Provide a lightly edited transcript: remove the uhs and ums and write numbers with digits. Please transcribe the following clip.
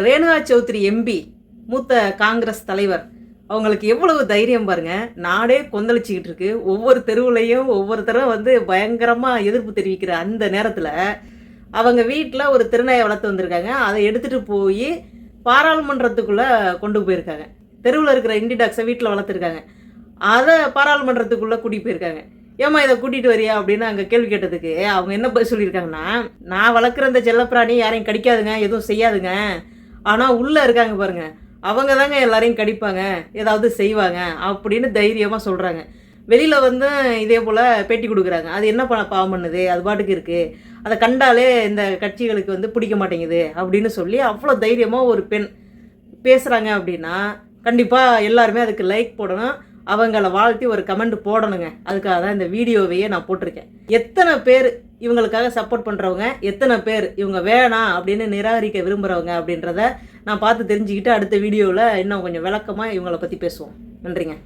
Renuka Chowdhury MP, மூத்த காங்கிரஸ் தலைவர், அவங்களுக்கு எவ்வளவு தைரியம் பாருங்க. நாடே கொந்தளிச்சுக்கிட்டு இருக்கு. ஒவ்வொரு தெருவுலையும் ஒவ்வொருத்தரும் பயங்கரமாக எதிர்ப்பு தெரிவிக்கிற அந்த நேரத்தில் அவங்க வீட்டில் ஒரு திருநாயை வளர்த்து வந்திருக்காங்க. அதை எடுத்துகிட்டு போய் பாராளுமன்றத்துக்குள்ளே கொண்டு போயிருக்காங்க. தெருவில் இருக்கிற இண்டி டாக்ஸை வீட்டில் வளர்த்துருக்காங்க. அதை பாராளுமன்றத்துக்குள்ளே கூட்டிகிட்டு போயிருக்காங்க. ஏம்மா இதை கூட்டிகிட்டு வரியா அப்படின்னு அங்கே கேள்வி கேட்டதுக்கு அவங்க என்ன பதில் சொல்லியிருக்காங்கன்னா, நான் வளர்க்குற இந்த செல்லப்பிராணி யாரையும் கடிக்காதுங்க, எதுவும் செய்யாதுங்க. ஆனால் உள்ளே இருக்காங்க பாருங்கள், அவங்க தாங்க எல்லாரையும் கடிப்பாங்க, ஏதாவது செய்வாங்க அப்படின்னு தைரியமாக சொல்கிறாங்க. வெளியில் இதே போல் பேட்டி கொடுக்குறாங்க. அது என்ன பாவம் பண்ணுது, அது பாட்டுக்கு இருக்குது, அதை கண்டாலே இந்த கட்சிகளுக்கு பிடிக்க மாட்டேங்குது அப்படின்னு சொல்லி அவ்வளோ தைரியமாக ஒரு பெண் பேசுகிறாங்க. அப்படின்னா கண்டிப்பாக எல்லாருமே அதுக்கு லைக் போடணும், அவங்கள வாழ்த்தி ஒரு கமெண்ட் போடணுங்க. அதுக்காக தான் இந்த வீடியோவையே நான் போட்டிருக்கேன். எத்தனை பேர் இவங்களுக்காக சப்போர்ட் பண்ணுறவங்க, எத்தனை பேர் இவங்க வேணாம் அப்படின்னு நிராகரிக்க விரும்புகிறவங்க அப்படின்றத நான் பார்த்து தெரிஞ்சுக்கிட்டு அடுத்த வீடியோவில் இன்னும் கொஞ்சம் விளக்கமாக இவங்களை பற்றி பேசுவோம். நன்றிங்க.